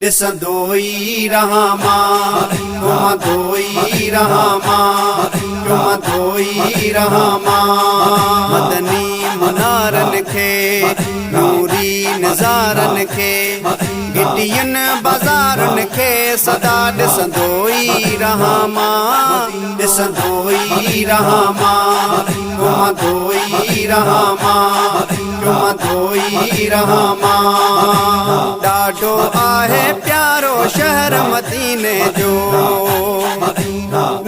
ॾिसंदो ई रहां मां, घुमंदो ई रहां मां, घुमंदो ई रहां मां। मदनी मुनारनि खे, नूरी नज़ारनि खे, गिटियुनि बाज़ारनि खे सदा ॾिसंदो ई रहां मां, ॾिसंदो ई रहां मां, घुमंदो ई रहां मां, घुमंदो ई रहां मां। ॾाढो आहे प्यारो शहर मदीने जो,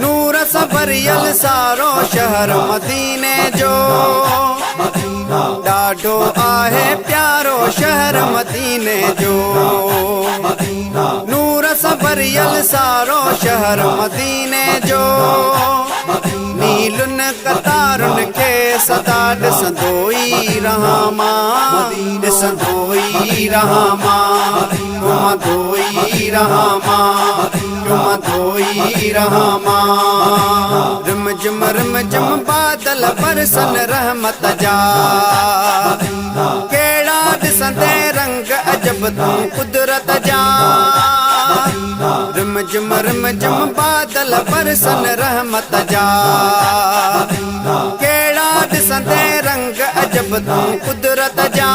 नूर सां भरियल सारो शहर मदीने जो। ॾाढो आहे प्यारो शहर मदीने जो, नूर सां भरियल सारो शहर मदीने जो। नीलुनि कतारुनि खे सदा ॾिसंदो ई रहां मां, ॾिसंदो ई रहां मां, घुमंदो ई रहां मां, घुमंदो ई रहां मां। रिम झिम बादल बरसन रहमत जा, कहिड़ा ॾिसंदे रंग अजब तूं कुदरत जा। रिम झिम बादल बरसन रहमत जा, कहिड़ा ॾिसंदे रंग अजब तूं कुदरत जा।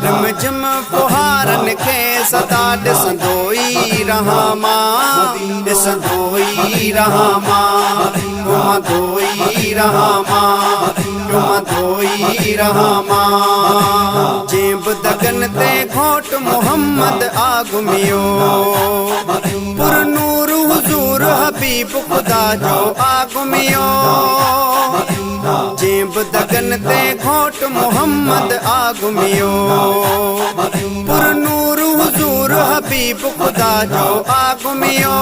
रिम झिम फुहारनि खे सदा ॾिसंदो ई रहां मां, ॾिसंदो ई रहां मां, घुमंदो ई रहां मां, घुमंदो ई रहां मां। जंहिं बि दगन ते घोट मोहम्मद आगमियो, पुरनूर हुज़ूर हबीब ख़ुदा जो आगमियो। जंहिं बि दगन ते घोट मोहम्मद आगमियो, पुरनूर हुज़ूर हबीब ख़ुदा जो आगमियो।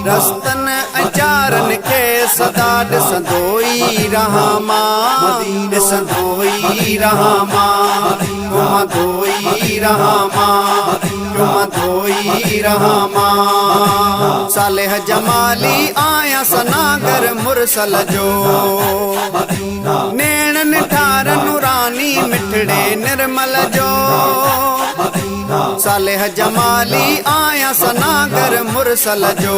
रस्तनि ऐं चारनि खे सदा ॾिसंदो ई रहां मां, ॾिसंदो ई रहां मां, घुमंदो ई रहां मां, घुमंदो ई रहां मां। सालेह जमाली आया सनागर मुरसल जो, नेणनि ठार नूरानी मिठड़े निर्मल जो। सालेह जमाली आया सनागर मुरसल जो,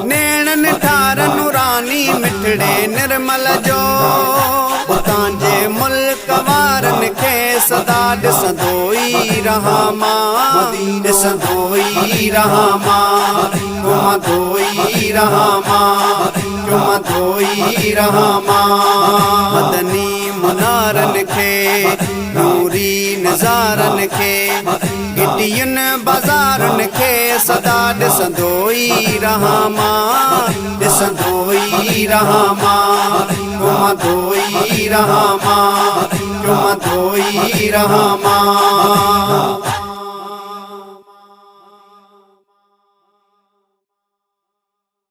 नेणनि ठार नूरानी मिठड़े निर्मल जो। उतां जे मुल्क वारनि खे सदा ॾिसंदो ई रहां मां, ॾिसंदो ई रहां मां, घुमंदो ई रहां मां, घुमंदो ई रहां मां। मदनी मुनारनि खे, नूरी नज़ारनि खे, गिटियुनि बाज़ारनि खे सदा ॾिसंदो ई रहां मां, ॾिसंदो ई रहां मां, घुमंदो ई रहां मां, घुमंदो ई रहां मां।